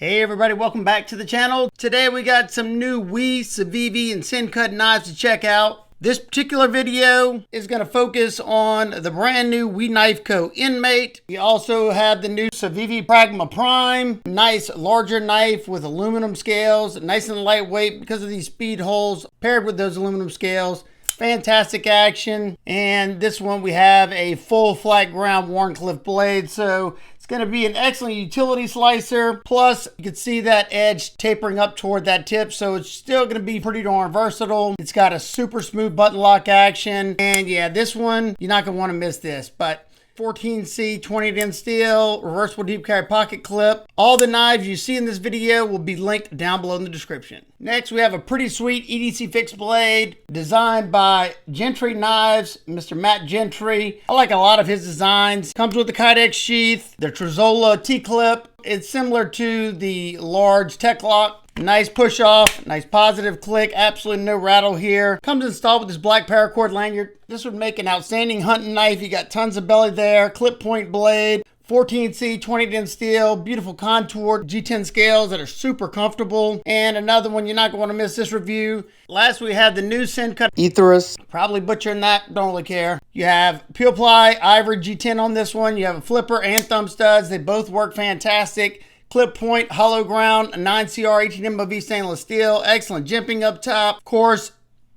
Hey everybody, welcome back to the channel. Today we got some new WE, Civivi, and Sin-Cut knives to check out. This particular video is going to focus on the brand new WE Knife Co. Inmate. We also have the new Civivi Pragma Prime. Nice larger knife with aluminum scales, nice and lightweight because of these speed holes paired with those aluminum scales. Fantastic action. And this one we have a full flat ground Wharncliffe blade, so it's going to be an excellent utility slicer. Plus you can see that edge tapering up toward that tip, so it's still going to be pretty darn versatile. It's got a super smooth button lock action, and yeah, this one you're not going to want to miss this. But 14C 20-inch steel, reversible deep carry pocket clip. All the knives you see in this video will be linked down below in the description. Next, we have a pretty sweet EDC fixed blade designed by Gentry Knives, Mr. Matt Gentry. I like a lot of his designs. Comes with the Kydex sheath, the Trezola T-clip. It's similar to the large Tech Lock. Nice push off, nice positive click, absolutely no rattle here. Comes installed with this black paracord lanyard. This would make an outstanding hunting knife. You got tons of belly there, clip point blade, 14C 20-inch steel, beautiful contour G10 scales that are super comfortable. And another one, you're not going to want to miss this review. Last, we have the new Sin-Cut Ethos. Probably butchering that, don't really care. You have Peel Ply Ivory G10 on this one. You have a flipper and thumb studs. They both work fantastic. Clip point, hollow ground, 9CR 18 MOV stainless steel. Excellent jimping up top. Of course,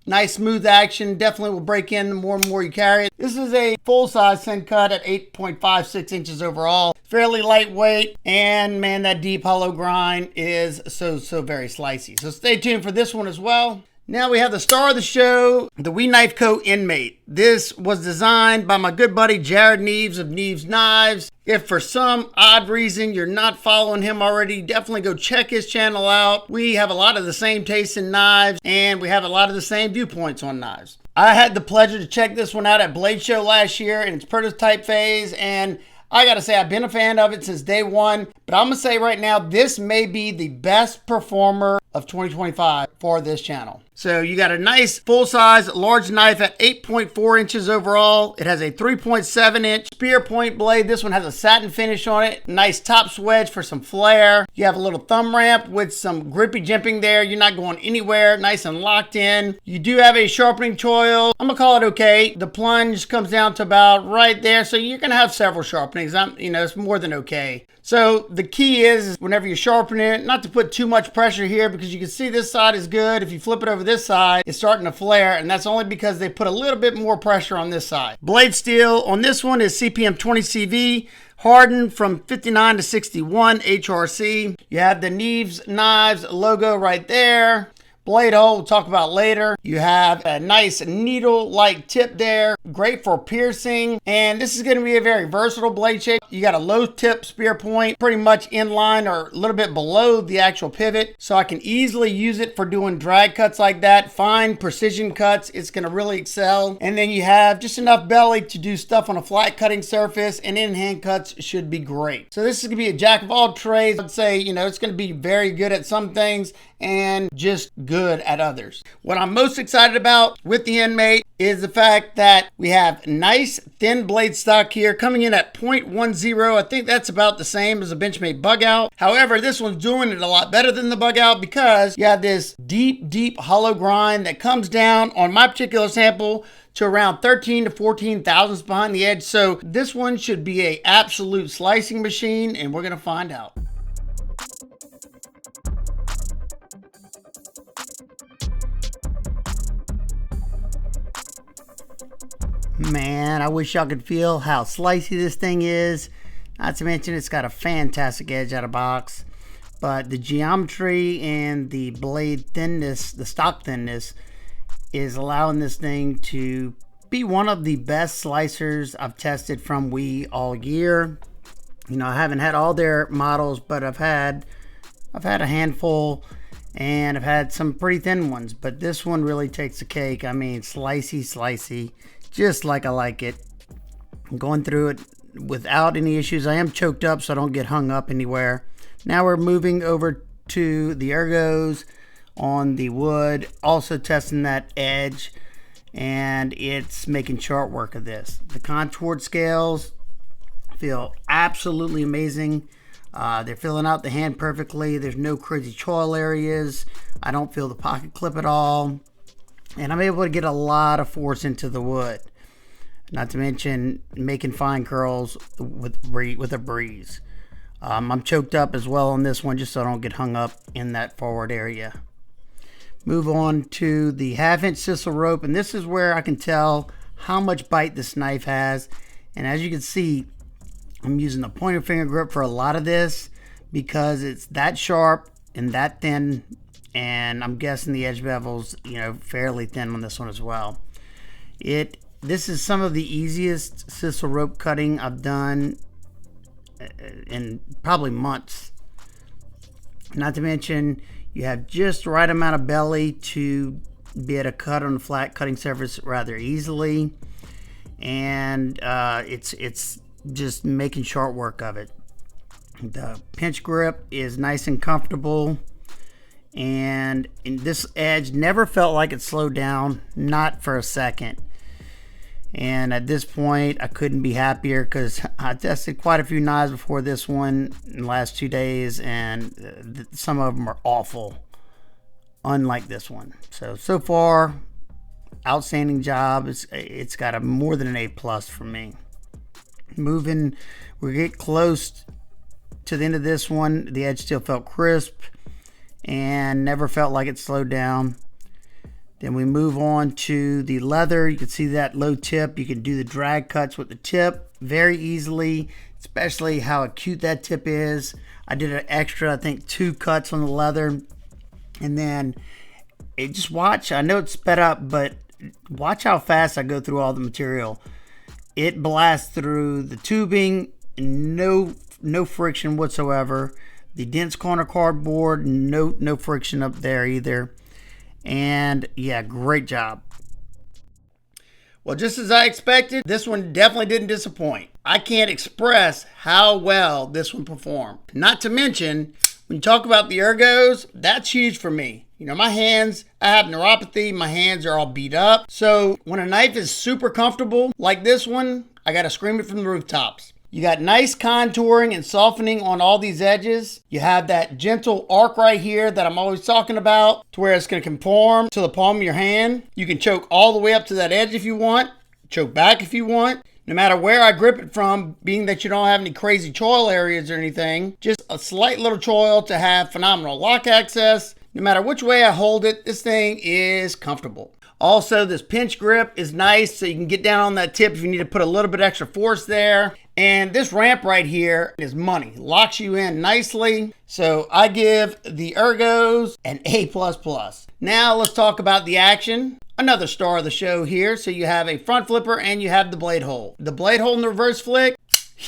nice smooth action. Definitely will break in the more and more you carry it. This is a full-size Sin-Cut at 8.56 inches overall. Fairly lightweight, and man, that deep hollow grind is so very slicey. So stay tuned for this one as well. Now we have the star of the show, the WE Knife Co. Inmate. This was designed by my good buddy Jerad Neeves of Neeves Knives. If for some odd reason you're not following him already, definitely go check his channel out. We have a lot of the same taste in knives, and we have a lot of the same viewpoints on knives. I had the pleasure to check this one out at Blade Show last year in its prototype phase, and I gotta say, I've been a fan of it since day one, but I'm gonna say right now, this may be the best performer of 2025 for this channel. So you got a nice full-size large knife at 8.4 inches overall. It has a 3.7-inch spear point blade. This one has a satin finish on it. Nice top swedge for some flair. You have a little thumb ramp with some grippy jimping there. You're not going anywhere. Nice and locked in. You do have a sharpening choil. I'm gonna call it okay. The plunge comes down to about right there, so you're gonna have several sharpenings. It's more than okay. So the key is whenever you sharpen it, not to put too much pressure here, because you can see this side is good. If you flip it over this side, it's starting to flare, and that's only because they put a little bit more pressure on this side. Blade steel on this one is CPM 20 CV, hardened from 59 to 61 HRC. You have the Neeves Knives logo right there. Blade hole, we'll talk about later. You have a nice needle-like tip there, great for piercing, and this is going to be a very versatile blade shape. You got a low tip spear point, pretty much in line or a little bit below the actual pivot, so I can easily use it for doing drag cuts like that, fine precision cuts. It's going to really excel. And then you have just enough belly to do stuff on a flat cutting surface, and in-hand cuts should be great. So this is going to be a jack of all trades. I'd say, it's going to be very good at some things and just good at others. What I'm most excited about with the Inmate is the fact that we have nice thin blade stock here coming in at 0.10. I think that's about the same as a Benchmade bug out. However, this one's doing it a lot better than the bug out because you have this deep hollow grind that comes down on my particular sample to around 13 to 14 thousandths behind the edge. So this one should be an absolute slicing machine, and we're gonna find out. Man, I wish y'all could feel how slicey this thing is. Not to mention it's got a fantastic edge out of box. But the geometry and the blade thinness, the stock thinness, is allowing this thing to be one of the best slicers I've tested from WE all year. I haven't had all their models, but I've had a handful, and I've had some pretty thin ones. But this one really takes the cake. I mean, slicey. Just like I like it. I'm going through it without any issues. I am choked up, so I don't get hung up anywhere. Now we're moving over to the ergos on the wood, also testing that edge, and it's making short work of this. The contoured scales feel absolutely amazing. They're filling out the hand perfectly. There's no crazy choil areas. I don't feel the pocket clip at all. And I'm able to get a lot of force into the wood. Not to mention making fine curls with a breeze. I'm choked up as well on this one just so I don't get hung up in that forward area. Move on to the 1/2-inch sisal rope, and this is where I can tell how much bite this knife has. And as you can see, I'm using the pointer finger grip for a lot of this because it's that sharp and that thin, and I'm guessing the edge bevel's, you know, fairly thin on this one as well. This is some of the easiest sisal rope cutting I've done in probably months. Not to mention, you have just the right amount of belly to be able to cut on the flat cutting surface rather easily, and it's just making short work of it. The pinch grip is nice and comfortable, and this edge never felt like it slowed down, not for a second. And at this point, I couldn't be happier because I tested quite a few knives before this one in the last 2 days, and some of them are awful, unlike this one. So far, outstanding job. It's got a more than an A+ for me. We get close to the end of this one. The edge still felt crisp and never felt like it slowed down. Then we move on to the leather. You can see that low tip. You can do the drag cuts with the tip very easily, especially how acute that tip is. I did an extra, I think, 2 cuts on the leather. And then just watch. I know it's sped up, but watch how fast I go through all the material. It blasts through the tubing, no friction whatsoever. The dense corner cardboard, no friction up there either. And yeah, great job. Well, just as I expected, this one definitely didn't disappoint. I can't express how well this one performed. Not to mention, when you talk about the ergos, that's huge for me. You know, my hands, I have neuropathy, my hands are all beat up. So when a knife is super comfortable like this one, I gotta scream it from the rooftops. You got nice contouring and softening on all these edges. You have that gentle arc right here that I'm always talking about, to where it's going to conform to the palm of your hand. You can choke all the way up to that edge if you want, choke back if you want. No matter where I grip it from, being that you don't have any crazy choil areas or anything, just a slight little choil to have phenomenal lock access. No matter which way I hold it, this thing is comfortable. Also, this pinch grip is nice, so you can get down on that tip if you need to put a little bit extra force there. And this ramp right here is money. Locks you in nicely. So I give the ergos an A++. Now let's talk about the action. Another star of the show here. So you have a front flipper and you have the blade hole. The blade hole in the reverse flick,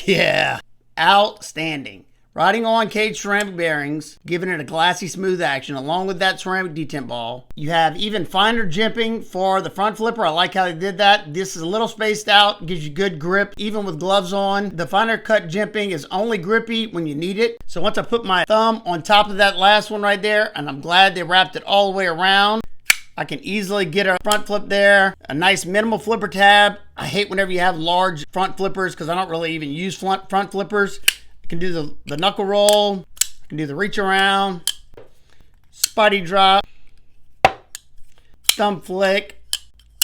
yeah, outstanding. Riding on caged ceramic bearings, giving it a glassy smooth action along with that ceramic detent ball. You have even finer jimping for the front flipper. I like how they did that. This is a little spaced out, gives you good grip even with gloves on. The finer cut jimping is only grippy when you need it. So once I put my thumb on top of that last one right there, and I'm glad they wrapped it all the way around, I can easily get a front flip there. A nice minimal flipper tab. I hate whenever you have large front flippers because I don't really even use front flippers. I can do the knuckle roll, I can do the reach around, spotty drop, thumb flick,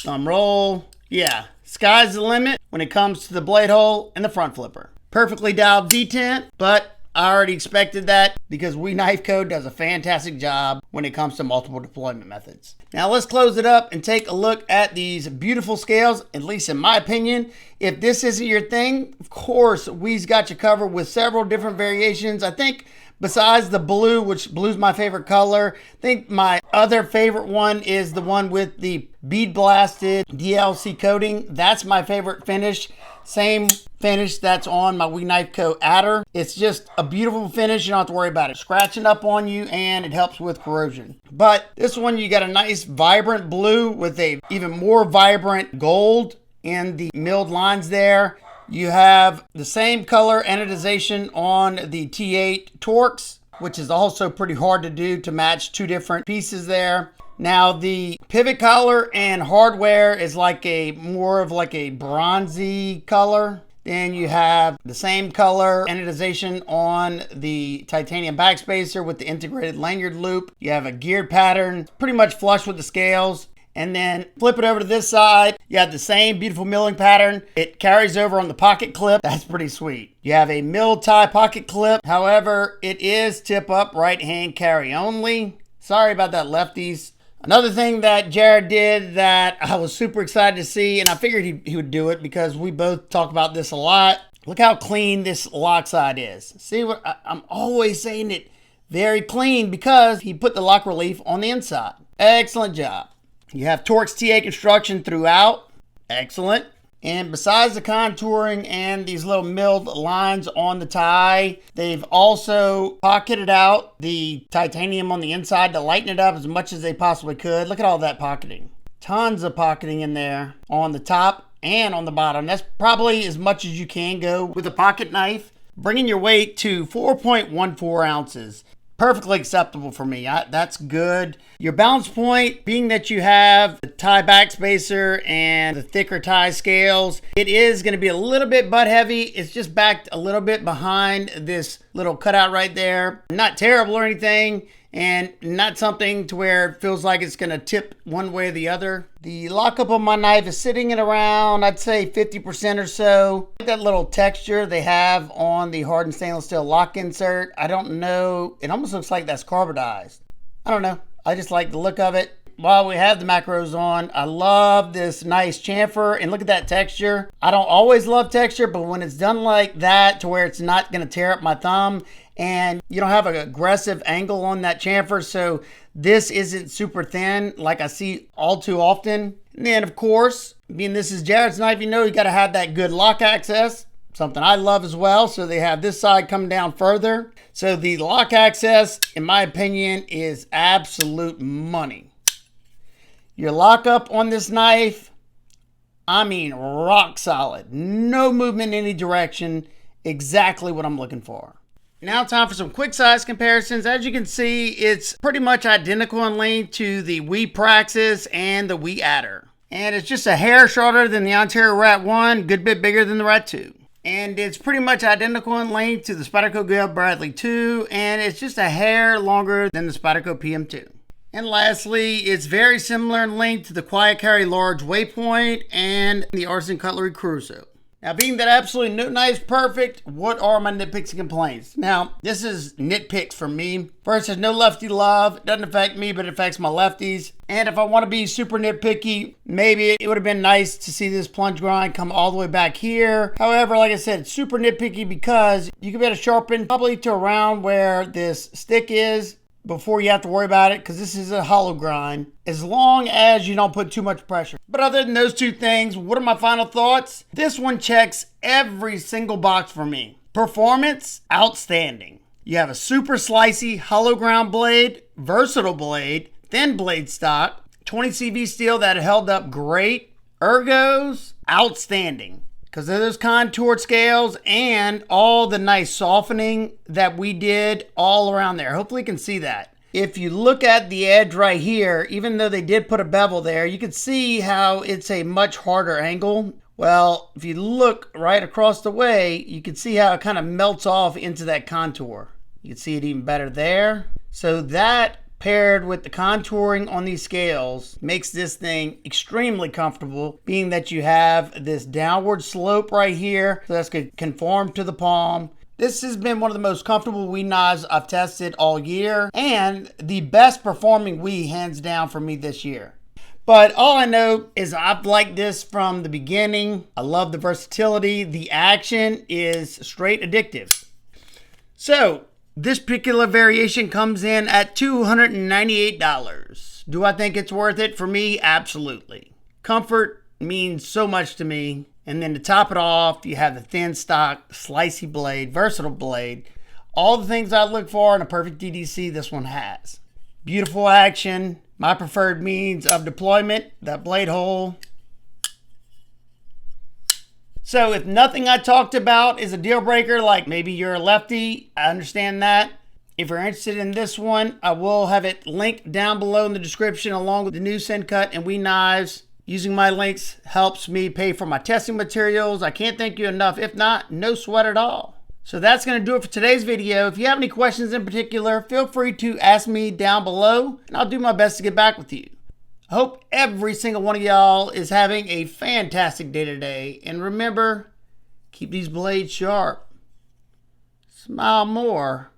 thumb roll. Yeah, sky's the limit when it comes to the blade hole and the front flipper. Perfectly dialed detent, but I already expected that because We Knife Co does a fantastic job when it comes to multiple deployment methods. Now let's close it up and take a look at these beautiful scales, at least in my opinion. If this isn't your thing, of course, We's got you covered with several different variations. I think besides the blue, which blue's my favorite color, I think my other favorite one is the one with the bead blasted DLC coating. That's my favorite finish. Same finish that's on my We Knife Co adder. It's just a beautiful finish. You don't have to worry about it scratching up on you, and it helps with corrosion. But this one, you got a nice vibrant blue with a even more vibrant gold in the milled lines there. You have the same color anodization on the T8 Torx, which is also pretty hard to do to match two different pieces there. Now the pivot collar and hardware is like more of a bronzy color. Then you have the same color anodization on the titanium backspacer with the integrated lanyard loop. You have a geared pattern, pretty much flush with the scales. And then flip it over to this side. You have the same beautiful milling pattern. It carries over on the pocket clip. That's pretty sweet. You have a mill tie pocket clip. However, it is tip up right hand carry only. Sorry about that, lefties. Another thing that Jerad did that I was super excited to see, and I figured he would do it because we both talk about this a lot. Look how clean this lock side is. See what I'm always saying, it very clean because he put the lock relief on the inside. Excellent job. You have Torx TA construction throughout. Excellent. And besides the contouring and these little milled lines on the tie, they've also pocketed out the titanium on the inside to lighten it up as much as they possibly could. Look at all that pocketing. Tons of pocketing in there on the top and on the bottom. That's probably as much as you can go with a pocket knife. Bringing your weight to 4.14 ounces. Perfectly acceptable for me. That's good. Your balance point, being that you have the tie backspacer and the thicker tie scales, it is going to be a little bit butt heavy. It's just backed a little bit behind this little cutout right there. Not terrible or anything, and not something to where it feels like it's going to tip one way or the other. The lockup on my knife is sitting at around, I'd say 50% or so. That little texture they have on the hardened stainless steel lock insert, I don't know. It almost looks like that's carbonized. I don't know. I just like the look of it. While we have the macros on, I love this nice chamfer, and look at that texture. I don't always love texture, but when it's done like that to where it's not going to tear up my thumb, and you don't have an aggressive angle on that chamfer, so this isn't super thin like I see all too often. And then of course, being this is Jerad's knife, you know you got to have that good lock access, something I love as well. So they have this side come down further. So the lock access, in my opinion, is absolute money. Your lockup on this knife, I mean rock solid. No movement in any direction. Exactly what I'm looking for. Now time for some quick size comparisons. As you can see, it's pretty much identical in length to the Wii Praxis and the Wii Adder. And it's just a hair shorter than the Ontario Rat 1, good bit bigger than the Rat 2. And it's pretty much identical in length to the Spyderco Gale Bradley 2, and it's just a hair longer than the Spyderco PM2. And lastly, it's very similar in length to the Quiet Carry Large Waypoint and the Artisan Cutlery Crusoe. Now, being that absolutely no knife's perfect, what are my nitpicks and complaints? Now, this is nitpicks for me. First, there's no lefty love. It doesn't affect me, but it affects my lefties. And if I want to be super nitpicky, maybe it would have been nice to see this plunge grind come all the way back here. However, like I said, it's super nitpicky because you can be able to sharpen probably to around where this stick is before you have to worry about it, because this is a hollow grind, as long as you don't put too much pressure. But other than those two things, what are my final thoughts? This one checks every single box for me. Performance, outstanding. You have a super slicey hollow ground blade, versatile blade, thin blade stock, 20 CV steel that held up great. Ergos, outstanding, because of those contoured scales and all the nice softening that we did all around there. Hopefully you can see that. If you look at the edge right here, even though they did put a bevel there, you can see how it's a much harder angle. Well, if you look right across the way, you can see how it kind of melts off into that contour. You can see it even better there. So that, paired with the contouring on these scales, makes this thing extremely comfortable, being that you have this downward slope right here, so that's going to conform to the palm. This has been one of the most comfortable Wii knives I've tested all year, and the best performing Wii hands down for me this year. But all I know is I've liked this from the beginning. I love the versatility. The action is straight addictive. So this particular variation comes in at $298. Do I think it's worth it? For me, absolutely. Comfort means so much to me. And then to top it off, you have the thin stock, slicey blade, versatile blade. All the things I look for in a perfect DDC, this one has. Beautiful action. My preferred means of deployment, that blade hole. So if nothing I talked about is a deal breaker, like maybe you're a lefty, I understand that. If you're interested in this one, I will have it linked down below in the description along with the new Sin Cut and Wii knives. Using my links helps me pay for my testing materials. I can't thank you enough. If not, no sweat at all. So that's going to do it for today's video. If you have any questions in particular, feel free to ask me down below, and I'll do my best to get back with you. I hope every single one of y'all is having a fantastic day today. And remember, keep these blades sharp. Smile more.